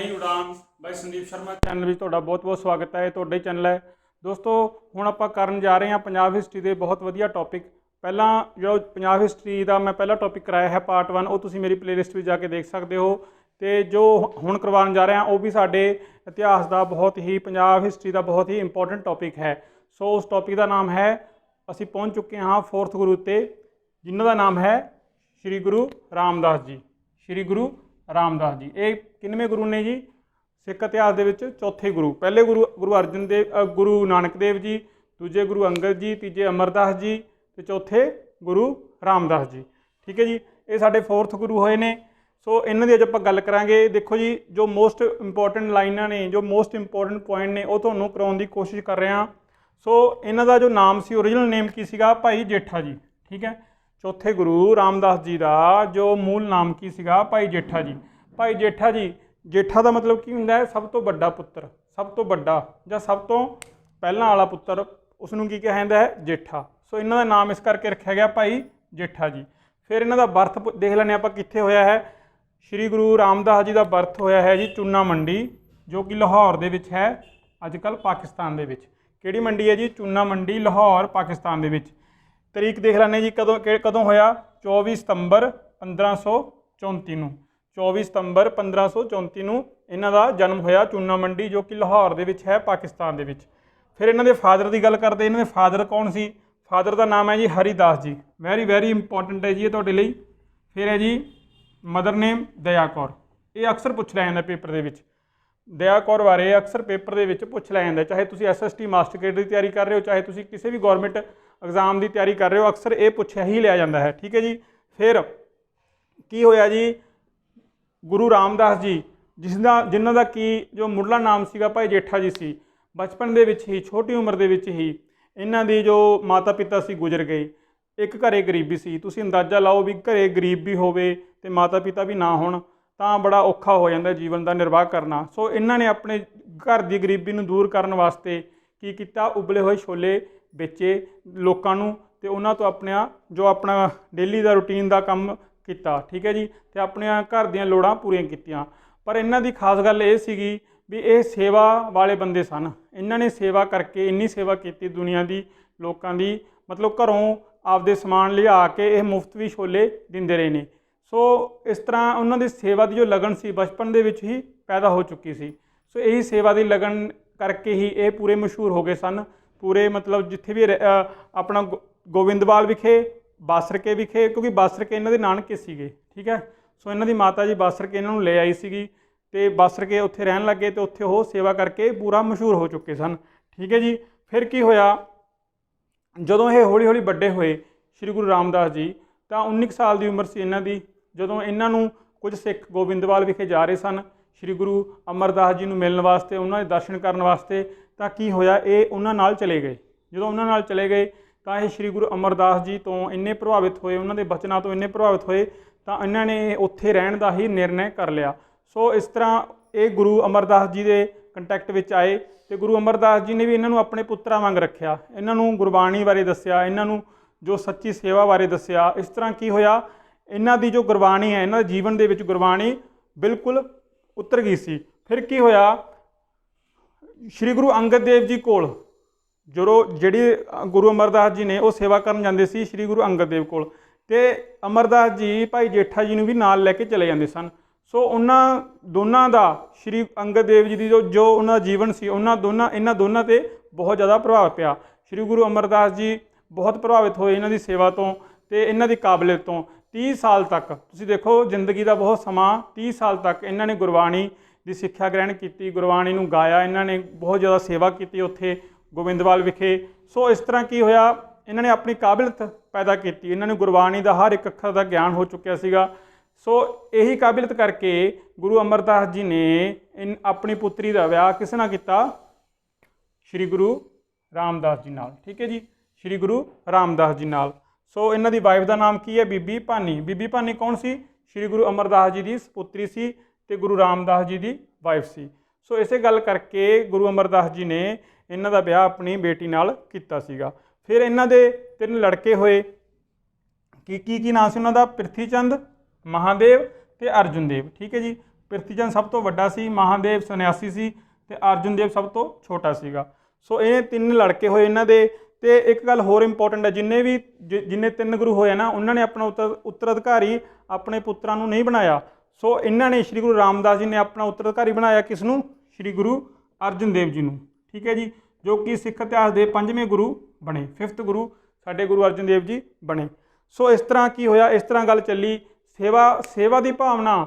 नई उड़ान by Sandeep Sharma channel में तुहाडा बहुत बहुत स्वागत है। तुहाडा ही चैनल है दोस्तों। हुण आपां करन जा रहे हैं पंजाब हिस्टरी के बहुत वधिया टॉपिक। पहला जो पंजाब हिस्टरी का मैं पहला टॉपिक कराया है पार्ट 1, वो तुसीं मेरी प्लेलिस्ट में जाके देख सकते हो। तो जो हुण करवाउण जा रहे हैं वो भी साडे इतिहास का बहुत ही पंजाब हिस्टरी का बहुत ही इंपॉर्टेंट टॉपिक है। सो उस टॉपिक का नाम है, असीं पहुँच चुके हाँ 4th गुरु ते, जिन्हां दा नाम है श्री गुरु रामदास जी। श्री गुरु रामदास जी ये किनवें गुरु ने जी? सिख इतिहास दे विच चौथे गुरु। पहले गुरु अर्जन देव, गुरु नानक देव जी, दूजे गुरु अंगद जी, तीजे अमरदास जी, तो चौथे गुरु रामदास जी। ठीक है जी, ये साडे 4th गुरु होए ने। सो इन्हां दी अज आपां गल करांगे। देखो जी, जो मोस्ट इंपॉर्टेंट लाइनां ने, जो मोस्ट इंपॉर्टेंट पॉइंट ने, वो तुहानूं कराउण दी कोशिश कर रहे हैं। सो इन्हां दा जो नाम सी, ओरिजिनल नेम की सीगा? भाई जेठा जी। ठीक है, चौथे गुरु रामदास जी का जो मूल नाम की सीगा? भाई जेठा जी। भाई जेठा जी, जेठा का मतलब की हुंदा है? सब तो बड़ा पुत्र, सब तो बड़ा या सब तो पहला वाला पुत्र, उसनूं की कहा जाता है? जेठा। सो इन्हां दा नाम इस करके रखा गया भाई जेठा जी। फिर इन्हां दा बर्थ देख लैंदे आपां कित्थे होया है। श्री गुरु रामदास जी का बर्थ होया है जी चूना मंडी, जो कि लाहौर दे विच है, अजकल पाकिस्तान दे विच। किहड़ी मंडी है जी? चूना मंडी, लाहौर, पाकिस्तान दे विच। तरीक देख लैंदे जी, कदों होया? 24 सितंबर 1534 नूं। 24 सितंबर 1534 नूं इन्हां दा जन्म होया चूना मंडी, जो कि लाहौर दे विच है, पाकिस्तान दे विच। फिर इन्हां दे फादर की गल करते। इन्हां दे फादर कौन सी? फादर का नाम है जी हरिदास जी। वैरी वैरी इंपॉर्टेंट है जी ये तुहाडे लई। फिर है जी मदर नेम दया कौर। ये अक्सर पूछ लिया जाता पेपर के विच। दया कौर बारे अक्सर पेपर के विच पूछ लिया जाता, चाहे तुसीं SST मास्टर कैडर की तैयारी कर रहे हो, चाहे तुसीं किसी भी गौरमेंट एग्जाम की तैयारी कर रहे हो, अक्सर ये पूछया ही लिया जाता है। ठीक है जी। फिर की होया जी? गुरु रामदास जी जिन्हां दा की जो मुढ़ला नाम सीगा भाई जेठा जी सी, बचपन दे विच ही, छोटी उम्र दे विच ही इन्हां दी जो माता पिता सी गुजर गए। एक घरे गरीबी सी, तुसीं अंदाजा लाओ भी घरे गरीब भी होवे ते माता पिता भी ना होण तां बड़ा औखा हो जाता जीवन का निर्वाह करना। सो इन्हां ने अपने घर की गरीबी नूं दूर करन वास्ते की कीता? उबले हुए छोले बेचे लोकां नूं ते उन्हां तो अपना जो अपना डेली का रूटीन का काम किया। ठीक है जी, तो अपने घर दीयां लोड़ां पूरीआं कीतियां। पर इन्हां दी खास गल ये सीगी भी ये सेवा वाले बंदे सन। इन्हां ने सेवा करके इन्नी सेवा की दुनिया की लोकां दी, मतलब घरों आपदे समान लिया के ये मुफ्त भी छोले दिंदे रहे ने। सो इस तरह उन्हां दी सेवा की जो लगन सी बचपन दे विच ही पैदा हो चुकी सी। सो यही सेवा की लगन करके ही ये पूरे मशहूर हो गए सन। पूरे मतलब जिथे भी अपना गोविंदवाल विखे, बासरके विखे, क्योंकि बासरके इन्हां दे नानके सीगे। ठीक है, सो इन्हां दी माता जी बासरके इन्हां नूं ले आई सीगी ते बासरके उत्थे रहन लगे तो उत्थे वो सेवा करके पूरा मशहूर हो चुके सन। ठीक है जी। फिर की होया? जदों ये हौली हौली वड्डे होए श्री गुरु रामदास जी, तो 19 साल की उम्र सी इन्हां दी, जदों इन्हां नूं कुछ सिख गोबिंदवाल विखे जा रहे सन श्री गुरु अमरदास जी नूं मिलण वास्ते, उन्हां दे दर्शन करन वास्ते, तो की होया? ये उन्हां नाल चले गए। जदों उन्हां नाल चले गए तो ये श्री गुरु अमरदास जी तो इन्ने प्रभावित होए, उन्हां दे बचनां तो इन्ने प्रभावित होए, तो इन्हां ने उत्थे रहण दा ही निर्णय कर लिया। सो इस तरह ये गुरु अमरदास जी के कंटैक्ट में आए तो गुरु अमरदास जी ने भी इन्हां नूं अपने पुत्तरां वांग रखिया। इन्हां नूं गुरबाणी बारे दस्सिया, इन्हां नूं जो सच्ची सेवा बारे दस्सिया। इस तरह की होया? इन्हां दी जो गुरबाणी है, इन्हां दे जीवन दे विच गुरबाणी बिल्कुल उतर गई सी। फिर की होया? श्री गुरु अंगद देव जी कोल जिहड़ी गुरु अमरदास जी ने वो सेवा करन जांदे सी श्री गुरु अंगद देव कोल, ते अमरदास जी भाई जेठा जी नूं भी नाल लैके चले जांदे सन। सो उन्हां दोनों का श्री अंगद देव जी की जो उन्हां दा जीवन सी, इन्हां दोनों ते बहुत ज़्यादा प्रभाव पिया। श्री गुरु अमरदास जी बहुत प्रभावित होए इन्हां दी सेवा तो ते इन्हां दी काबलियत तो। 30 साल तक तुसीं देखो, जिंदगी का बहुत समा, 30 साल तक इन्हां ने गुरबाणी की सिक्ख्या ग्रहण की, गुरबाणी नूं गाया, इन्हां ने बहुत ज़्यादा सेवा की उत्थे गोबिंदवाल विखे। सो इस तरह की होया? इन्हां ने अपनी काबिलियत पैदा की, इन्हां ने गुरबाणी का हर एक अखर का ज्ञान हो चुकिया सीगा। सो यही काबिलियत करके गुरु अमरदास जी ने अपनी पुत्री का विआह किस नाल कीता? श्री गुरु रामदास जी नाल। ठीक है जी, श्री गुरु रामदास जी नाल। सो इन्हां दी वाइफ का नाम की है? बीबी भानी। बीबी भानी कौन सी? श्री गुरु अमरदास जी की सपुत्री सी ते गुरु रामदास जी की वाइफ सी। सो इसे गल करके गुरु अमरदास जी ने इन्हां दा विआह अपनी बेटी नाल कीता सीगा। फिर इन्हां दे 3 लड़के होए। की नाम से उन्हां दा? पृथ्वी चंद, महादेव ते अर्जुन देव। ठीक है जी, ਪ੍ਰਿਥੀਚੰਦ ਸਭ ਤੋਂ ਵੱਡਾ ਸੀ, ਮਹਾਦੇਵ ਸੰਨਿਆਸੀ ਸੀ ਤੇ ਅਰਜੁਨ ਦੇਵ ਸਭ ਤੋਂ ਛੋਟਾ ਸੀਗਾ। ਸੋ ਇਹ 3 ਲੜਕੇ ਹੋਏ ਇਹਨਾਂ ਦੇ। ਤੇ ਇੱਕ ਗੱਲ ਹੋਰ ਇੰਪੋਰਟੈਂਟ ਹੈ, ਜਿੰਨੇ 3 ਗੁਰੂ ਹੋਏ ਨਾ, ਉਹਨਾਂ ਨੇ ਆਪਣਾ ਉੱਤਰਾਧਿਕਾਰੀ ਆਪਣੇ ਪੁੱਤਰਾਂ ਨੂੰ ਨਹੀਂ ਬਣਾਇਆ। ਸੋ ਇਹਨਾਂ ਨੇ ਸ਼੍ਰੀ ਗੁਰੂ ਰਾਮਦਾਸ ਜੀ ਨੇ ਆਪਣਾ ਉੱਤਰਾਧਿਕਾਰੀ ਬਣਾਇਆ ਕਿਸ ਨੂੰ? ਸ਼੍ਰੀ ਗੁਰੂ ਅਰਜਨ ਦੇਵ ਜੀ ਨੂੰ। ਠੀਕ ਹੈ ਜੀ, ਜੋ ਕਿ ਸਿੱਖ ਇਤਿਹਾਸ ਦੇ 5ਵੇਂ ਗੁਰੂ ਬਣੇ, 5th ਗੁਰੂ ਸਾਡੇ ਗੁਰੂ ਅਰਜਨ ਦੇਵ ਜੀ ਬਣੇ। ਸੋ ਇਸ ਤਰ੍ਹਾਂ ਕੀ ਹੋਇਆ, ਇਸ ਤਰ੍ਹਾਂ ਗੱਲ ਚੱਲੀ। ਸੇਵਾ ਦੀ ਭਾਵਨਾ,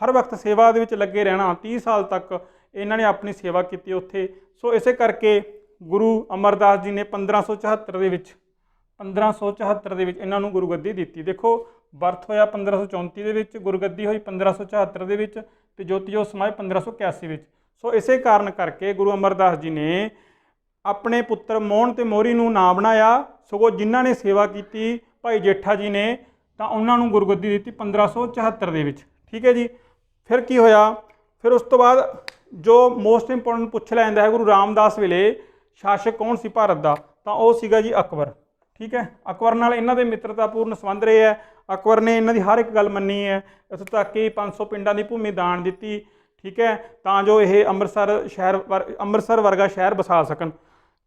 ਹਰ ਵਕਤ ਸੇਵਾ ਦੇ ਵਿੱਚ ਲੱਗੇ ਰਹਿਣਾ। 30 ਸਾਲ ਤੱਕ ਇਹਨਾਂ ਨੇ ਆਪਣੀ ਸੇਵਾ ਕੀਤੀ ਉੱਥੇ। ਸੋ ਇਸੇ ਕਰਕੇ ਗੁਰੂ ਅਮਰਦਾਸ ਜੀ ਨੇ 1574 ਦੇ ਵਿੱਚ ਇਹਨਾਂ ਨੂੰ ਗੁਰਗੱਦੀ ਦਿੱਤੀ। ਦੇਖੋ, ਬਰਥ ਹੋਇਆ 1534 ਦੇ ਵਿੱਚ, ਗੁਰਗੱਦੀ ਹੋਈ 1574 ਦੇ ਵਿੱਚ ਤੇ ਜੋਤੀ ਜੋਤ ਸਮਾਏ 1581 ਵਿੱਚ। ਸੋ ਇਸੇ ਕਾਰਨ ਕਰਕੇ ਗੁਰੂ ਅਮਰਦਾਸ ਜੀ ਨੇ ਆਪਣੇ ਪੁੱਤਰ ਮੋਹਨ ਤੇ ਮੋਹਰੀ ਨੂੰ ਨਾ ਬਣਾਇਆ, ਸਗੋਂ ਜਿਨ੍ਹਾਂ ਨੇ ਸੇਵਾ ਕੀਤੀ ਭਾਈ ਜੇਠਾ ਜੀ ਨੇ ਤਾਂ ਉਹਨਾਂ ਨੂੰ ਗੁਰਗੱਦੀ ਦਿੱਤੀ 1574 ਦੇ ਵਿੱਚ। ਠੀਕ ਹੈ ਜੀ। ਫਿਰ ਕੀ ਹੋਇਆ? ਫਿਰ ਉਸ ਤੋਂ ਬਾਅਦ ਜੋ ਮੋਸਟ ਇੰਪੋਰਟੈਂਟ ਪੁੱਛ ਲਿਆ ਜਾਂਦਾ ਹੈ, ਗੁਰੂ ਰਾਮਦਾਸ ਵੇਲੇ ਸ਼ਾਸਕ ਕੌਣ ਸੀ ਭਾਰਤ ਦਾ? ਤਾਂ ਉਹ ਸੀਗਾ ਜੀ ਅਕਬਰ। ਠੀਕ ਹੈ, ਅਕਬਰ ਨਾਲ ਇਹਨਾਂ ਦੇ ਮਿੱਤਰਤਾਪੂਰਨ ਸੰਬੰਧ ਰਹੇ ਹੈ। ਅਕਬਰ ਨੇ ਇਹਨਾਂ ਦੀ ਹਰ ਇੱਕ ਗੱਲ ਮੰਨੀ ਹੈ, ਇੱਥੋਂ ਤੱਕ ਕਿ 500 ਪਿੰਡਾਂ ਦੀ ਭੂਮੀ ਦਾਨ ਦਿੱਤੀ। ਠੀਕ ਹੈ, ਤਾਂ ਜੋ ਇਹ ਅੰਮ੍ਰਿਤਸਰ ਵਰਗਾ ਸ਼ਹਿਰ ਵਸਾ ਸਕਣ।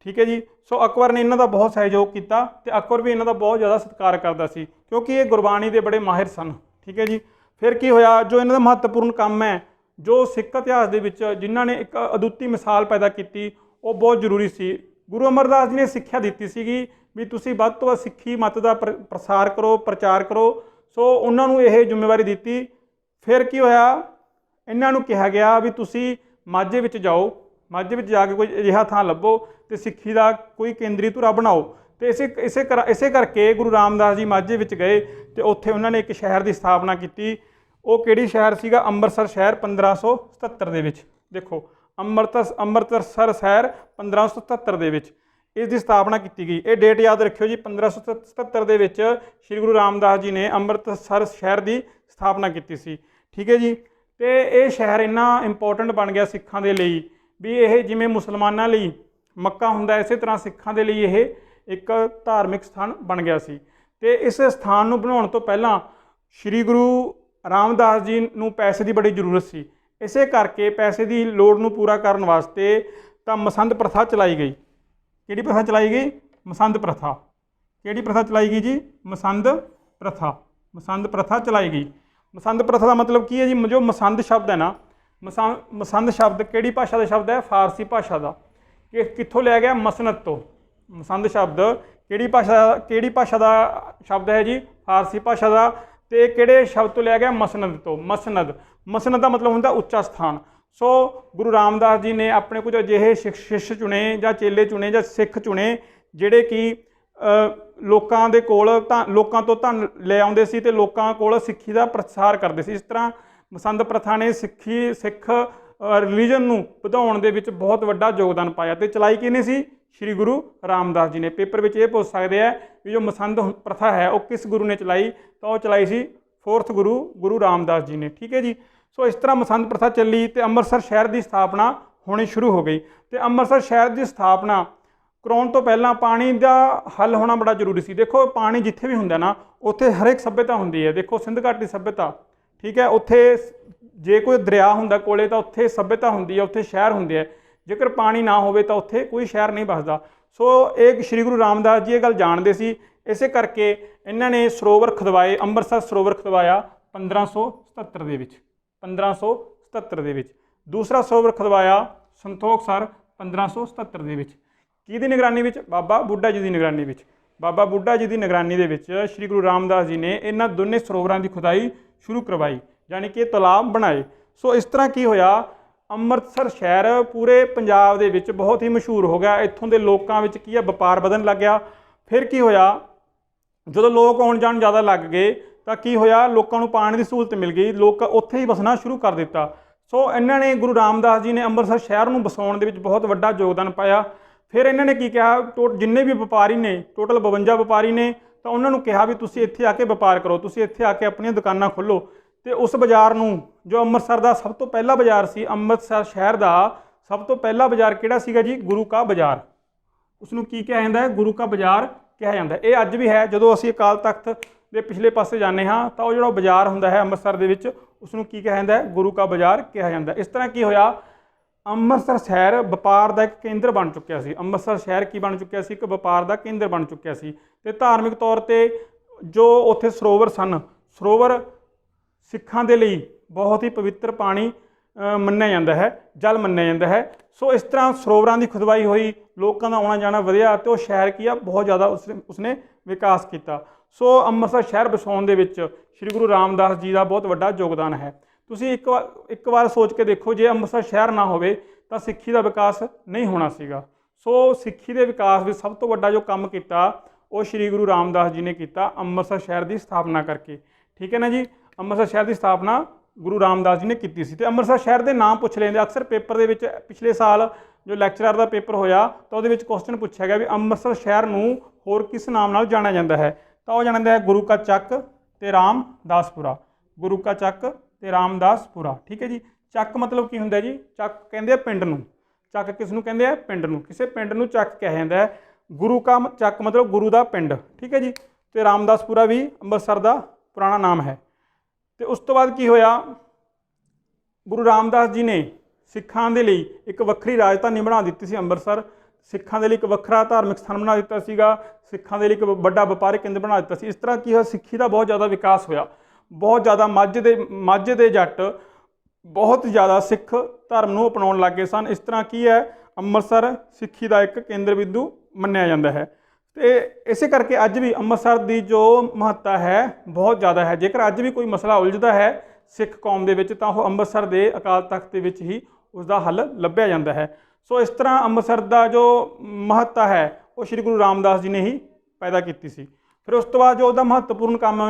ਠੀਕ ਹੈ ਜੀ। ਸੋ ਅਕਬਰ ਨੇ ਇਹਨਾਂ ਦਾ ਬਹੁਤ ਸਹਿਯੋਗ ਕੀਤਾ ਤੇ ਅਕਬਰ ਵੀ ਇਹਨਾਂ ਦਾ ਬਹੁਤ ਜ਼ਿਆਦਾ ਸਤਿਕਾਰ ਕਰਦਾ ਸੀ, ਕਿਉਂਕਿ ਇਹ ਗੁਰਬਾਣੀ ਦੇ ਬੜੇ ਮਾਹਿਰ ਸਨ। ਠੀਕ ਹੈ ਜੀ। ਫਿਰ ਕੀ ਹੋਇਆ? ਜੋ ਇਹਨਾਂ ਦਾ ਮਹੱਤਵਪੂਰਨ ਕੰਮ ਹੈ, ਜੋ ਸਿੱਖ ਇਤਿਹਾਸ ਦੇ ਵਿੱਚ ਜਿਨ੍ਹਾਂ ਨੇ ਇੱਕ ਅਦੁੱਤੀ ਮਿਸਾਲ ਪੈਦਾ ਕੀਤੀ, ਉਹ ਬਹੁਤ ਜ਼ਰੂਰੀ ਸੀ। ਗੁਰੂ ਅਮਰਦਾਸ ਜੀ ਨੇ ਸਿੱਖਿਆ ਦਿੱਤੀ ਸੀਗੀ ਵੀ ਤੁਸੀਂ ਵੱਧ ਤੋਂ ਵੱਧ ਸਿੱਖੀ ਮਤ ਦਾ ਪ੍ਰਸਾਰ ਕਰੋ, ਪ੍ਰਚਾਰ ਕਰੋ। ਸੋ ਉਹਨਾਂ ਨੂੰ ਇਹ ਜ਼ਿੰਮੇਵਾਰੀ ਦਿੱਤੀ। ਫਿਰ ਕੀ ਹੋਇਆ? ਇਹਨਾਂ ਨੂੰ ਕਿਹਾ ਗਿਆ ਵੀ ਤੁਸੀਂ ਮਾਝੇ ਵਿੱਚ ਜਾਓ, ਮਾਝੇ ਵਿੱਚ ਜਾ ਕੇ ਕੋਈ ਅਜਿਹਾ ਥਾਂ ਲੱਭੋ ਤੇ ਸਿੱਖੀ ਦਾ ਕੋਈ ਕੇਂਦਰੀ ਧੁਰਾ ਬਣਾਓ। ਤੇ ਇਸੇ ਕਰਕੇ ਗੁਰੂ ਰਾਮਦਾਸ ਜੀ ਮਾਝੇ ਵਿੱਚ ਗਏ ਤੇ ਉੱਥੇ ਉਹਨਾਂ ਨੇ ਇੱਕ ਸ਼ਹਿਰ ਦੀ ਸਥਾਪਨਾ ਕੀਤੀ। ਉਹ ਕਿਹੜੀ ਸ਼ਹਿਰ ਸੀਗਾ? ਅੰਮ੍ਰਿਤਸਰ ਸ਼ਹਿਰ 1577 ਦੇ ਵਿੱਚ। ਦੇਖੋ, ਅੰਮ੍ਰਿਤਸਰ ਸ਼ਹਿਰ 1577 ਦੇ ਵਿੱਚ ਇਸ ਦੀ ਸਥਾਪਨਾ ਕੀਤੀ ਗਈ। ਇਹ ਡੇਟ ਯਾਦ ਰੱਖਿਓ ਜੀ, 1577 ਦੇ ਵਿੱਚ ਸ਼੍ਰੀ ਗੁਰੂ ਰਾਮਦਾਸ ਜੀ ਨੇ ਅੰਮ੍ਰਿਤਸਰ ਸ਼ਹਿਰ ਦੀ ਸਥਾਪਨਾ ਕੀਤੀ ਸੀ। ਠੀਕ ਹੈ ਜੀ। ਤੇ ਇਹ ਸ਼ਹਿਰ ਇੰਨਾ ਇੰਪੋਰਟੈਂਟ ਬਣ ਗਿਆ ਸਿੱਖਾਂ ਦੇ ਲਈ ਵੀ ਇਹ ਜਿਵੇਂ ਮੁਸਲਮਾਨਾਂ ਲਈ ਮੱਕਾ ਹੁੰਦਾ, ਇਸੇ ਤਰ੍ਹਾਂ ਸਿੱਖਾਂ ਦੇ ਲਈ ਇਹ ਇੱਕ ਧਾਰਮਿਕ ਸਥਾਨ ਬਣ ਗਿਆ ਸੀ। ਤੇ ਇਸ ਸਥਾਨ ਨੂੰ ਬਣਾਉਣ ਤੋਂ ਪਹਿਲਾਂ ਸ਼੍ਰੀ ਗੁਰੂ ਰਾਮਦਾਸ ਜੀ ਨੂੰ ਪੈਸੇ ਦੀ ਬੜੀ ਜ਼ਰੂਰਤ ਸੀ। ਇਸੇ ਕਰਕੇ ਪੈਸੇ ਦੀ ਲੋੜ ਨੂੰ ਪੂਰਾ ਕਰਨ ਵਾਸਤੇ ਤਾਂ ਮਸੰਦ ਪ੍ਰਥਾ ਚਲਾਈ ਗਈ। ਕਿਹੜੀ ਪ੍ਰਥਾ ਚਲਾਈ ਗਈ? ਮਸੰਦ ਪ੍ਰਥਾ। ਕਿਹੜੀ ਪ੍ਰਥਾ ਚਲਾਈ ਗਈ ਜੀ? ਮਸੰਦ ਪ੍ਰਥਾ। ਮਸੰਦ ਪ੍ਰਥਾ ਚਲਾਈ ਗਈ। ਮਸੰਦ ਪ੍ਰਥਾ ਦਾ ਮਤਲਬ ਕੀ ਹੈ ਜੀ? ਜੋ ਮਸੰਦ ਸ਼ਬਦ ਹੈ ਨਾ, ਮਸੰਦ ਸ਼ਬਦ ਕਿਹੜੀ ਭਾਸ਼ਾ ਦਾ ਸ਼ਬਦ ਹੈ? ਫਾਰਸੀ ਭਾਸ਼ਾ ਦਾ। ਕਿੱਥੋਂ ਲਿਆ ਗਿਆ? ਮਸਨਦ ਤੋਂ। ਮਸੰਦ ਸ਼ਬਦ ਕਿਹੜੀ ਭਾਸ਼ਾ ਦਾ ਸ਼ਬਦ ਹੈ ਜੀ? ਫਾਰਸੀ ਭਾਸ਼ਾ ਦਾ। ਤੇ ਕਿਹੜੇ ਸ਼ਬਦ ਤੋਂ ਲਿਆ ਗਿਆ? ਮਸਨਦ ਤੋਂ। ਮਸਨਦ ਦਾ ਮਤਲਬ ਹੁੰਦਾ ਉੱਚਾ ਸਥਾਨ। ਸੋ ਗੁਰੂ ਰਾਮਦਾਸ ਜੀ ਨੇ ਆਪਣੇ ਕੁਝ ਅਜਿਹੇ ਸ਼ਿਸ਼ ਚੁਣੇ ਜਾਂ ਚੇਲੇ ਚੁਣੇ ਜਾਂ ਸਿੱਖ ਚੁਣੇ ਜਿਹੜੇ ਕਿ ਲੋਕਾਂ ਦੇ ਕੋਲ ਲੋਕਾਂ ਤੋਂ ਧਨ ਲੈ ਆਉਂਦੇ ਸੀ ਤੇ ਲੋਕਾਂ ਕੋਲ ਸਿੱਖੀ ਦਾ ਪ੍ਰਸਾਰ ਕਰਦੇ ਸੀ। ਇਸ ਤਰ੍ਹਾਂ ਮਸੰਦ ਪ੍ਰਥਾ ਨੇ ਸਿੱਖ ਰਿਲੀਜਨ ਨੂੰ ਵਧਾਉਣ ਦੇ ਵਿੱਚ ਬਹੁਤ ਵੱਡਾ ਯੋਗਦਾਨ ਪਾਇਆ। ਤੇ ਚਲਾਈ ਕਿਹਨੇ ਸੀ? ਸ਼੍ਰੀ ਗੁਰੂ ਰਾਮਦਾਸ ਜੀ ਨੇ। ਪੇਪਰ ਵਿੱਚ ਇਹ ਪੁੱਛ ਸਕਦੇ ਆ ਵੀ ਜੋ ਮਸੰਦ ਪ੍ਰਥਾ ਹੈ ਉਹ ਕਿਸ ਗੁਰੂ ਨੇ ਚਲਾਈ? ਤਾਂ ਉਹ ਚਲਾਈ ਸੀ 4th ਗੁਰੂ ਰਾਮਦਾਸ ਜੀ ਨੇ। ਠੀਕ ਹੈ ਜੀ। ਸੋ ਇਸ ਤਰ੍ਹਾਂ ਮਸੰਦ ਪ੍ਰਥਾ ਚੱਲੀ ਤੇ ਅੰਮ੍ਰਿਤਸਰ ਸ਼ਹਿਰ ਦੀ ਸਥਾਪਨਾ ਹੋਣੀ ਸ਼ੁਰੂ ਹੋ ਗਈ। ਤੇ ਅੰਮ੍ਰਿਤਸਰ ਸ਼ਹਿਰ ਦੀ ਸਥਾਪਨਾ ਕਰਾਉਣ ਤੋਂ ਪਹਿਲਾਂ ਪਾਣੀ ਦਾ ਹੱਲ ਹੋਣਾ ਬੜਾ ਜ਼ਰੂਰੀ ਸੀ। ਦੇਖੋ, ਪਾਣੀ ਜਿੱਥੇ ਵੀ ਹੁੰਦਾ ਨਾ, ਉੱਥੇ ਹਰ ਇੱਕ ਸੱਭਿਅਤਾ ਹੁੰਦੀ ਹੈ। ਦੇਖੋ, ਸਿੰਧ ਘਾਟੀ ਸੱਭਿਅਤਾ, ਠੀਕ ਹੈ, ਉੱਥੇ ਜੇ ਕੋਈ ਦਰਿਆ ਹੁੰਦਾ ਕੋਲੇ ਤਾਂ ਉੱਥੇ ਸੱਭਿਅਤਾ ਹੁੰਦੀ ਹੈ, ਉੱਥੇ ਸ਼ਹਿਰ ਹੁੰਦੇ ਆ। ਜੇਕਰ ਪਾਣੀ ਨਾ ਹੋਵੇ ਤਾਂ ਉੱਥੇ ਕੋਈ ਸ਼ਹਿਰ ਨਹੀਂ ਵੱਸਦਾ। ਸੋ ਇਹ ਸ਼੍ਰੀ ਗੁਰੂ ਰਾਮਦਾਸ ਜੀ ਇਹ ਗੱਲ ਜਾਣਦੇ ਸੀ। ਇਸੇ ਕਰਕੇ ਇਹਨਾਂ ਨੇ ਸਰੋਵਰ ਖੁਦਵਾਏ। ਅੰਮ੍ਰਿਤਸਰ ਸਰੋਵਰ ਖੁਦਵਾਇਆ 1577 ਦੇ ਵਿੱਚ। 1577 ਦੇ ਵਿੱਚ। ਦੂਸਰਾ ਸਰੋਵਰ ਖੁਦਵਾਇਆ ਸੰਤੋਖਸਰ 1577 ਦੇ ਵਿੱਚ। ਕਿਹਦੀ ਨਿਗਰਾਨੀ ਵਿੱਚ? ਬਾਬਾ ਬੁੱਢਾ ਜੀ ਦੀ ਨਿਗਰਾਨੀ ਵਿੱਚ। ਬਾਬਾ ਬੁੱਢਾ ਜੀ ਦੀ ਨਿਗਰਾਨੀ ਦੇ ਵਿੱਚ ਸ਼੍ਰੀ ਗੁਰੂ ਰਾਮਦਾਸ ਜੀ ਨੇ ਇਹਨਾਂ ਦੋਨੇ ਸਰੋਵਰਾਂ ਦੀ ਖੁਦਾਈ ਸ਼ੁਰੂ ਕਰਵਾਈ, ਯਾਨੀ ਕਿ ਤਲਾਬ ਬਣਾਏ। ਸੋ ਇਸ ਤਰ੍ਹਾਂ ਕੀ ਹੋਇਆ? ਅੰਮ੍ਰਿਤਸਰ ਸ਼ਹਿਰ ਪੂਰੇ ਪੰਜਾਬ ਦੇ ਵਿੱਚ ਬਹੁਤ ਹੀ ਮਸ਼ਹੂਰ ਹੋ ਗਿਆ। ਇੱਥੋਂ ਦੇ ਲੋਕਾਂ ਵਿੱਚ ਕੀ ਹੈ? ਵਪਾਰ ਵਧਣ ਲੱਗ ਗਿਆ। ਫਿਰ ਕੀ ਹੋਇਆ? ਜਦੋਂ ਲੋਕ ਆਉਣ ਜਾਣ ਜ਼ਿਆਦਾ ਲੱਗ ਗਏ ਤਾਂ ਕੀ ਹੋਇਆ? ਲੋਕਾਂ ਨੂੰ ਪਾਣੀ ਦੀ ਸਹੂਲਤ ਮਿਲ ਗਈ, ਲੋਕ ਉੱਥੇ ਹੀ ਵਸਣਾ ਸ਼ੁਰੂ ਕਰ ਦਿੱਤਾ। ਸੋ ਇਹਨਾਂ ਨੇ ਗੁਰੂ ਰਾਮਦਾਸ ਜੀ ਨੇ ਅੰਮ੍ਰਿਤਸਰ ਸ਼ਹਿਰ ਨੂੰ ਵਸਾਉਣ ਦੇ ਵਿੱਚ ਬਹੁਤ ਵੱਡਾ ਯੋਗਦਾਨ ਪਾਇਆ। ਫਿਰ ਇਹਨਾਂ ਨੇ ਕੀ ਕਿਹਾ? ਜਿੰਨੇ ਵੀ ਵਪਾਰੀ ਨੇ, ਟੋਟਲ 52 ਵਪਾਰੀ ਨੇ, ਤਾਂ ਉਹਨਾਂ ਨੂੰ ਕਿਹਾ ਵੀ ਤੁਸੀਂ ਇੱਥੇ ਆ ਕੇ ਵਪਾਰ ਕਰੋ, ਤੁਸੀਂ ਇੱਥੇ ਆ ਕੇ ਆਪਣੀਆਂ ਦੁਕਾਨਾਂ ਖੋਲ੍ਹੋ। ਤੇ ਉਸ ਬਾਜ਼ਾਰ ਨੂੰ, ਜੋ ਅੰਮ੍ਰਿਤਸਰ ਦਾ ਸਭ ਤੋਂ ਪਹਿਲਾ ਬਾਜ਼ਾਰ ਸੀ, ਅੰਮ੍ਰਿਤਸਰ ਸ਼ਹਿਰ ਦਾ ਸਭ ਤੋਂ ਪਹਿਲਾ ਬਾਜ਼ਾਰ ਕਿਹੜਾ ਸੀਗਾ ਜੀ? ਗੁਰੂ ਕਾ ਬਾਜ਼ਾਰ। ਉਸ ਨੂੰ ਕੀ ਕਿਹਾ ਜਾਂਦਾ ਹੈ? ਗੁਰੂ ਕਾ ਬਾਜ਼ਾਰ ਕਿਹਾ ਜਾਂਦਾ। ਇਹ ਅੱਜ ਵੀ ਹੈ। ਜਦੋਂ ਅਸੀਂ ਅਕਾਲ ਤਖਤ ਦੇ ਪਿਛਲੇ ਪਾਸੇ ਜਾਂਦੇ ਹਾਂ ਤਾਂ ਉਹ ਜਿਹੜਾ ਬਾਜ਼ਾਰ ਹੁੰਦਾ ਹੈ ਅੰਮ੍ਰਿਤਸਰ ਦੇ ਵਿੱਚ, ਉਸ ਨੂੰ ਕੀ ਕਿਹਾ ਜਾਂਦਾ ਹੈ? ਗੁਰੂ ਕਾ ਬਾਜ਼ਾਰ ਕਿਹਾ ਜਾਂਦਾ। ਇਸ ਤਰ੍ਹਾਂ ਕੀ ਹੋਇਆ, ਅੰਮ੍ਰਿਤਸਰ ਸ਼ਹਿਰ ਵਪਾਰ ਦਾ ਇੱਕ ਕੇਂਦਰ ਬਣ ਚੁੱਕਿਆ ਸੀ। ਅੰਮ੍ਰਿਤਸਰ ਸ਼ਹਿਰ ਕੀ ਬਣ ਚੁੱਕਿਆ ਸੀ? ਇੱਕ ਵਪਾਰ ਦਾ ਕੇਂਦਰ ਬਣ ਚੁੱਕਿਆ ਸੀ। ਤੇ ਧਾਰਮਿਕ ਤੌਰ ਤੇ ਜੋ ਉੱਥੇ ਸਰੋਵਰ ਸਨ, ਸਰੋਵਰ ਸਿੱਖਾਂ ਦੇ ਲਈ ਬਹੁਤ ਹੀ ਪਵਿੱਤਰ ਪਾਣੀ ਮੰਨਿਆ ਜਾਂਦਾ ਹੈ, ਜਲ ਮੰਨਿਆ ਜਾਂਦਾ ਹੈ। ਸੋ ਇਸ ਤਰ੍ਹਾਂ ਸਰੋਵਰਾਂ ਦੀ ਖੁਦਵਾਈ ਹੋਈ, ਲੋਕਾਂ ਦਾ ਆਉਣਾ ਜਾਣਾ ਵਧਿਆ ਤੇ ਉਹ ਸ਼ਹਿਰ ਕੀ ਆ, ਬਹੁਤ ਜ਼ਿਆਦਾ ਉਸਨੇ ਵਿਕਾਸ ਕੀਤਾ। ਸੋ ਅੰਮ੍ਰਿਤਸਰ ਸ਼ਹਿਰ ਵਸਾਉਣ ਦੇ ਵਿੱਚ ਸ੍ਰੀ ਗੁਰੂ ਰਾਮਦਾਸ ਜੀ ਦਾ ਬਹੁਤ ਵੱਡਾ ਯੋਗਦਾਨ ਹੈ। ਤੁਸੀਂ ਇੱਕ ਵਾਰ ਸੋਚ ਕੇ ਦੇਖੋ, ਜੇ ਅੰਮ੍ਰਿਤਸਰ ਸ਼ਹਿਰ ਨਾ ਹੋਵੇ ਤਾਂ ਸਿੱਖੀ ਦਾ ਵਿਕਾਸ ਨਹੀਂ ਹੋਣਾ ਸੀਗਾ। ਸੋ ਸਿੱਖੀ ਦੇ ਵਿਕਾਸ ਵਿੱਚ ਸਭ ਤੋਂ ਵੱਡਾ ਜੋ ਕੰਮ ਕੀਤਾ ਉਹ ਸ੍ਰੀ ਗੁਰੂ ਰਾਮਦਾਸ ਜੀ ਨੇ ਕੀਤਾ, ਅੰਮ੍ਰਿਤਸਰ ਸ਼ਹਿਰ ਦੀ ਸਥਾਪਨਾ ਕਰਕੇ। ਠੀਕ ਹੈ ਨਾ ਜੀ, ਅੰਮ੍ਰਿਤਸਰ ਸ਼ਹਿਰ ਦੀ ਸਥਾਪਨਾ ਗੁਰੂ ਰਾਮਦਾਸ ਜੀ ਨੇ ਕੀਤੀ ਸੀ। ਤੇ ਅੰਮ੍ਰਿਤਸਰ ਸ਼ਹਿਰ ਦੇ ਨਾਮ ਪੁੱਛ ਲੈਂਦੇ ਅਕਸਰ ਪੇਪਰ ਦੇ ਵਿੱਚ। ਪਿਛਲੇ ਸਾਲ ਜੋ ਲੈਕਚਰਰ ਦਾ ਪੇਪਰ ਹੋਇਆ ਤਾਂ ਉਹਦੇ ਵਿੱਚ ਕੁਐਸਚਨ ਪੁੱਛਿਆ ਗਿਆ ਵੀ ਅੰਮ੍ਰਿਤਸਰ ਸ਼ਹਿਰ ਨੂੰ ਹੋਰ ਕਿਸ ਨਾਮ ਨਾਲ ਜਾਣਿਆ ਜਾਂਦਾ ਹੈ? ਤਾਂ ਉਹ ਜਾਣਿਆ ਜਾਂਦਾ ਹੈ ਗੁਰੂ ਕਾ ਚੱਕ ਤੇ ਰਾਮਦਾਸਪੁਰਾ। ਗੁਰੂ ਕਾ ਚੱਕ ਤੇ ਰਾਮਦਾਸਪੁਰਾ। ਠੀਕ ਹੈ ਜੀ। ਚੱਕ ਮਤਲਬ ਕੀ ਹੁੰਦਾ ਜੀ? ਚੱਕ ਕਹਿੰਦੇ ਆ ਪਿੰਡ ਨੂੰ। ਚੱਕ ਕਿਸ ਨੂੰ ਕਹਿੰਦੇ ਆ? ਪਿੰਡ ਨੂੰ। ਕਿਸੇ ਪਿੰਡ ਨੂੰ ਚੱਕ ਕਿਹਾ ਜਾਂਦਾ ਹੈ। ਗੁਰੂ ਕਾ ਚੱਕ ਮਤਲਬ ਗੁਰੂ ਦਾ ਪਿੰਡ। ਠੀਕ ਹੈ ਜੀ। ਤੇ ਰਾਮਦਾਸਪੁਰਾ ਵੀ ਅੰਮ੍ਰਿਤਸਰ ਦਾ ਪੁਰਾਣਾ ਨਾਮ ਹੈ। ਤੇ ਉਸ ਤੋਂ ਬਾਅਦ ਕੀ ਹੋਇਆ, ਗੁਰੂ ਰਾਮਦਾਸ ਜੀ ਨੇ ਸਿੱਖਾਂ ਦੇ ਲਈ ਇੱਕ ਵੱਖਰੀ ਰਾਜਧਾਨੀ ਬਣਾ ਦਿੱਤੀ ਸੀ ਅੰਮ੍ਰਿਤਸਰ। ਸਿੱਖਾਂ ਦੇ ਲਈ ਇੱਕ ਵੱਖਰਾ ਧਾਰਮਿਕ ਸਥਾਨ ਬਣਾ ਦਿੱਤਾ ਸੀਗਾ। ਸਿੱਖਾਂ ਦੇ ਲਈ ਇੱਕ ਵੱਡਾ ਵਪਾਰਿਕ ਕੇਂਦਰ ਬਣਾ ਦਿੱਤਾ ਸੀ। ਇਸ ਤਰ੍ਹਾਂ ਕੀ ਹੋਇਆ, ਸਿੱਖੀ ਦਾ ਬਹੁਤ ਜ਼ਿਆਦਾ ਵਿਕਾਸ ਹੋਇਆ। ਬਹੁਤ ਜ਼ਿਆਦਾ ਮਾਝੇ ਦੇ ਜੱਟ ਬਹੁਤ ਜ਼ਿਆਦਾ ਸਿੱਖ ਧਰਮ ਨੂੰ ਅਪਣਾਉਣ ਲੱਗ ਗਏ ਸਨ। ਇਸ ਤਰ੍ਹਾਂ ਕੀ ਹੈ, ਅੰਮ੍ਰਿਤਸਰ ਸਿੱਖੀ ਦਾ ਇੱਕ ਕੇਂਦਰ ਬਿੰਦੂ ਮੰਨਿਆ ਜਾਂਦਾ ਹੈ। ਤੇ ਇਸੇ ਕਰਕੇ ਅੱਜ ਵੀ ਅੰਮ੍ਰਿਤਸਰ ਦੀ ਜੋ ਮਹੱਤਤਾ ਹੈ ਬਹੁਤ ਜ਼ਿਆਦਾ ਹੈ। ਜੇਕਰ ਅੱਜ ਵੀ ਕੋਈ ਮਸਲਾ ਉਲਝਦਾ ਹੈ ਸਿੱਖ ਕੌਮ ਦੇ ਵਿੱਚ ਤਾਂ ਉਹ ਅੰਮ੍ਰਿਤਸਰ ਦੇ ਅਕਾਲ ਤਖਤ ਦੇ ਵਿੱਚ ਹੀ ਉਸ ਦਾ ਹੱਲ ਲੱਭਿਆ ਜਾਂਦਾ ਹੈ। ਸੋ ਇਸ ਤਰ੍ਹਾਂ ਅੰਮ੍ਰਿਤਸਰ ਦਾ ਜੋ ਮਹੱਤਤਾ ਹੈ ਉਹ ਸ੍ਰੀ ਗੁਰੂ ਰਾਮਦਾਸ ਜੀ ਨੇ ਹੀ ਪੈਦਾ ਕੀਤੀ ਸੀ। ਫਿਰ ਉਸ ਤੋਂ ਬਾਅਦ ਜੋ ਉਹਦਾ ਮਹੱਤਵਪੂਰਨ ਕੰਮ ਹੈ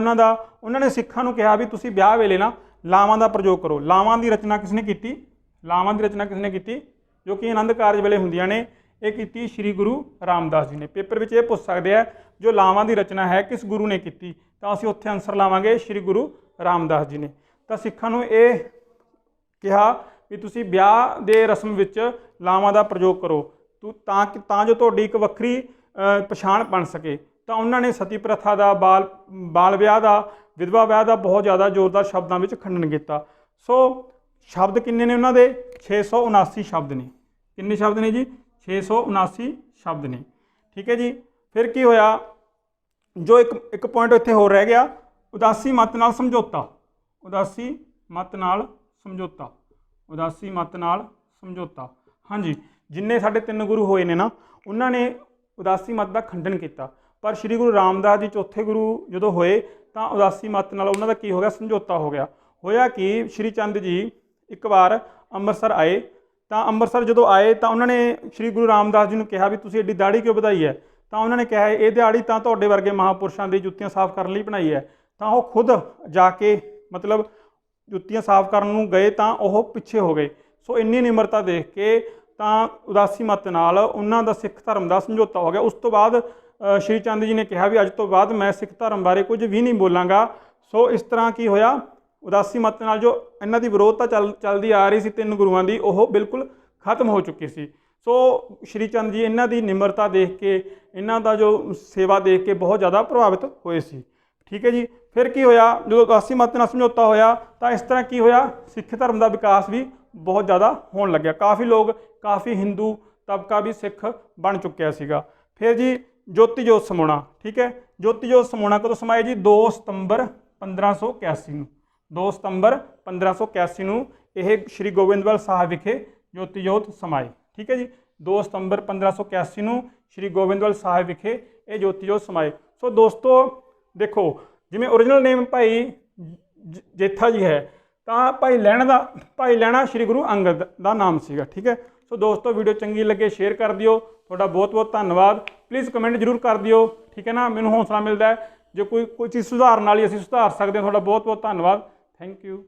ਉਹਨਾਂ ਨੇ ਸਿੱਖਾਂ ਨੂੰ ਕਿਹਾ ਵੀ ਤੁਸੀਂ ਵਿਆਹ ਵੇਲੇ ਨਾ ਲਾਵਾਂ ਦਾ ਪ੍ਰਯੋਗ ਕਰੋ। ਲਾਵਾਂ ਦੀ ਰਚਨਾ ਕਿਸਨੇ ਕੀਤੀ? ਲਾਵਾਂ ਦੀ ਰਚਨਾ ਕਿਸਨੇ ਕੀਤੀ? ਜੋ ਕਿ ਆਨੰਦ ਕਾਰਜ ਵੇਲੇ ਹੁੰਦੀਆਂ ਨੇ, ਇਹ ਕੀਤੀ ਸ੍ਰੀ ਗੁਰੂ ਰਾਮਦਾਸ ਜੀ ਨੇ। ਪੇਪਰ ਵਿੱਚ ਇਹ ਪੁੱਛ ਸਕਦੇ ਆ ਜੋ ਲਾਵਾਂ ਦੀ ਰਚਨਾ ਹੈ ਕਿਸ ਗੁਰੂ ਨੇ ਕੀਤੀ? ਤਾਂ ਅਸੀਂ ਉੱਥੇ ਆਨਸਰ ਲਾਵਾਂਗੇ ਸ੍ਰੀ ਗੁਰੂ ਰਾਮਦਾਸ ਜੀ ਨੇ। ਤਾਂ ਸਿੱਖਾਂ ਨੂੰ ਇਹ ਕਿਹਾ ਵੀ ਤੁਸੀਂ ਵਿਆਹ ਦੇ ਰਸਮ ਵਿੱਚ ਲਾਵਾਂ ਦਾ ਪ੍ਰਯੋਗ ਕਰੋ ਤਾਂ ਜੋ ਤੁਹਾਡੀ ਇੱਕ ਵੱਖਰੀ ਪਛਾਣ ਬਣ ਸਕੇ। ਤਾਂ ਉਹਨਾਂ ਨੇ ਸਤੀ ਪ੍ਰਥਾ ਦਾ, ਬਾਲ ਵਿਆਹ ਦਾ, ਵਿਧਵਾ ਵਿਆਹ ਦਾ ਬਹੁਤ ਜ਼ਿਆਦਾ ਜ਼ੋਰਦਾਰ ਸ਼ਬਦਾਂ ਵਿੱਚ ਖੰਡਨ ਕੀਤਾ। ਸੋ ਸ਼ਬਦ ਕਿੰਨੇ ਨੇ ਉਹਨਾਂ ਦੇ? 679 ਸ਼ਬਦ ਨੇ। ਕਿੰਨੇ ਸ਼ਬਦ ਨੇ ਜੀ? 679 ਸ਼ਬਦ ਨੇ। ਠੀਕ ਹੈ ਜੀ। ਫਿਰ ਕੀ ਹੋਇਆ, ਜੋ ਇੱਕ ਪੁਆਇੰਟ ਇੱਥੇ ਹੋਰ ਰਹਿ ਗਿਆ, ਉਦਾਸੀ ਮਤ ਨਾਲ ਸਮਝੌਤਾ। ਉਦਾਸੀ ਮਤ ਨਾਲ ਸਮਝੌਤਾ। ਉਦਾਸੀ ਮਤ ਨਾਲ ਸਮਝੌਤਾ। ਹਾਂਜੀ, ਜਿੰਨੇ ਸਾਡੇ 3 ਗੁਰੂ ਹੋਏ ਨੇ ਨਾ, ਉਹਨਾਂ ਨੇ ਉਦਾਸੀ ਮਤ ਦਾ ਖੰਡਨ ਕੀਤਾ। ਪਰ ਸ੍ਰੀ ਗੁਰੂ ਰਾਮਦਾਸ ਜੀ ਚੌਥੇ ਗੁਰੂ ਜਦੋਂ ਹੋਏ ਤਾਂ ਉਦਾਸੀ ਮਤ ਨਾਲ ਉਹਨਾਂ ਦਾ ਕੀ ਹੋ ਗਿਆ? ਸਮਝੌਤਾ ਹੋ ਗਿਆ। ਹੋਇਆ ਕਿ ਸ਼੍ਰੀ ਚੰਦ ਜੀ ਇੱਕ ਵਾਰ ਅੰਮ੍ਰਿਤਸਰ ਆਏ। ਤਾਂ ਅੰਮ੍ਰਿਤਸਰ ਜਦੋਂ ਆਏ ਤਾਂ ਉਹਨਾਂ ਨੇ ਸ੍ਰੀ ਗੁਰੂ ਰਾਮਦਾਸ ਜੀ ਨੂੰ ਕਿਹਾ ਵੀ ਤੁਸੀਂ ਐਡੀ ਦਾੜੀ ਕਿਉਂ ਵਧਾਈ ਹੈ? ਤਾਂ ਉਹਨਾਂ ਨੇ ਕਿਹਾ ਇਹ ਦਿਹਾੜੀ ਤਾਂ ਤੁਹਾਡੇ ਵਰਗੇ ਮਹਾਂਪੁਰਸ਼ਾਂ ਦੀ ਜੁੱਤੀਆਂ ਸਾਫ਼ ਕਰਨ ਲਈ ਬਣਾਈ ਹੈ। ਤਾਂ ਉਹ ਖੁਦ ਜਾ ਕੇ ਮਤਲਬ ਜੁੱਤੀਆਂ ਸਾਫ਼ ਕਰਨ ਨੂੰ ਗਏ ਤਾਂ ਉਹ ਪਿੱਛੇ ਹੋ ਗਏ। ਸੋ ਇੰਨੀ ਨਿਮਰਤਾ ਦੇਖ ਕੇ ਤਾਂ ਉਦਾਸੀ ਮਤ ਨਾਲ ਉਹਨਾਂ ਦਾ ਸਿੱਖ ਧਰਮ ਦਾ ਸਮਝੌਤਾ ਹੋ ਗਿਆ। ਉਸ ਤੋਂ ਬਾਅਦ ਸ਼੍ਰੀ ਚੰਦ ਜੀ ਨੇ ਕਿਹਾ ਵੀ ਅੱਜ ਤੋਂ ਬਾਅਦ ਮੈਂ ਸਿੱਖ ਧਰਮ ਬਾਰੇ ਕੁਝ ਵੀ ਨਹੀਂ ਬੋਲਾਂਗਾ। ਸੋ ਇਸ ਤਰ੍ਹਾਂ ਕੀ ਹੋਇਆ, ਉਦਾਸੀ ਮਤ ਨਾਲ ਜੋ ਇਹਨਾਂ ਦੀ ਵਿਰੋਧਤਾ ਚੱਲਦੀ ਆ ਰਹੀ ਸੀ 3 ਗੁਰੂਆਂ ਦੀ, ਉਹ ਬਿਲਕੁਲ ਖਤਮ ਹੋ ਚੁੱਕੀ ਸੀ। ਸੋ ਸ਼੍ਰੀ ਚੰਦ ਜੀ ਇਹਨਾਂ ਦੀ ਨਿਮਰਤਾ ਦੇਖ ਕੇ, ਇਹਨਾਂ ਦਾ ਜੋ ਸੇਵਾ ਦੇਖ ਕੇ ਬਹੁਤ ਜ਼ਿਆਦਾ ਪ੍ਰਭਾਵਿਤ ਹੋਏ ਸੀ। ਠੀਕ ਹੈ ਜੀ। ਫਿਰ ਕੀ ਹੋਇਆ, ਜਦੋਂ ਉਦਾਸੀ ਮਤ ਨਾਲ ਸਮਝੌਤਾ ਹੋਇਆ ਤਾਂ ਇਸ ਤਰ੍ਹਾਂ ਕੀ ਹੋਇਆ, ਸਿੱਖ ਧਰਮ ਦਾ ਵਿਕਾਸ ਵੀ ਬਹੁਤ ਜ਼ਿਆਦਾ ਹੋਣ ਲੱਗਿਆ। ਕਾਫੀ ਹਿੰਦੂ ਤਬਕਾ ਵੀ ਸਿੱਖ ਬਣ ਚੁੱਕਿਆ ਸੀਗਾ। ਫਿਰ ਜੀ ਜੋਤੀ ਜੋਤ ਸਮਾਉਣਾ। ਠੀਕ ਹੈ। ਜੋਤੀ ਜੋਤ ਸਮਾਉਣਾ ਕਦੋਂ ਸਮਾਏ ਜੀ? 2 ਸਤੰਬਰ 1581 ਨੂੰ। 2 ਸਤੰਬਰ 1581 ਨੂੰ ਇਹ ਸ਼੍ਰੀ ਗੋਬਿੰਦਵਾਲ ਸਾਹਿਬ ਵਿਖੇ ਜੋਤੀ ਜੋਤ ਸਮਾਏ। ਠੀਕ ਹੈ ਜੀ। 2 ਸਤੰਬਰ 1581 ਨੂੰ ਸ਼੍ਰੀ ਗੋਬਿੰਦਵਾਲ ਸਾਹਿਬ ਵਿਖੇ ਇਹ ਜੋਤੀ ਜੋਤ ਸਮਾਏ। ਸੋ ਦੋਸਤੋ ਦੇਖੋ, ਜਿਵੇਂ ਓਰੀਜਨਲ ਨੇਮ ਭਾਈ ਜੇਠਾ ਜੀ ਹੈ ਤਾਂ ਭਾਈ ਲਹਿਣਾ ਸ਼੍ਰੀ ਗੁਰੂ ਅੰਗਦ ਦਾ ਨਾਮ ਸੀਗਾ। ਠੀਕ ਹੈ। ਸੋ ਦੋਸਤੋ ਵੀਡੀਓ ਚੰਗੀ ਲੱਗੇ ਸ਼ੇਅਰ ਕਰ ਦਿਓ। ਤੁਹਾਡਾ ਬਹੁਤ ਬਹੁਤ ਧੰਨਵਾਦ। ਪਲੀਜ਼ ਕਮੈਂਟ ਜ਼ਰੂਰ ਕਰ ਦਿਓ। ਠੀਕ ਹੈ ਨਾ, ਮੈਨੂੰ ਹੌਸਲਾ ਮਿਲਦਾ ਹੈ। ਜੇ ਕੋਈ ਚੀਜ਼ ਸੁਧਾਰਨ ਵਾਲੀ ਅਸੀਂ ਸੁਧਾਰ ਸਕਦੇ ਹਾਂ। ਤੁਹਾਡਾ ਬਹੁਤ ਬਹੁਤ ਧੰਨਵਾਦ। Thank you.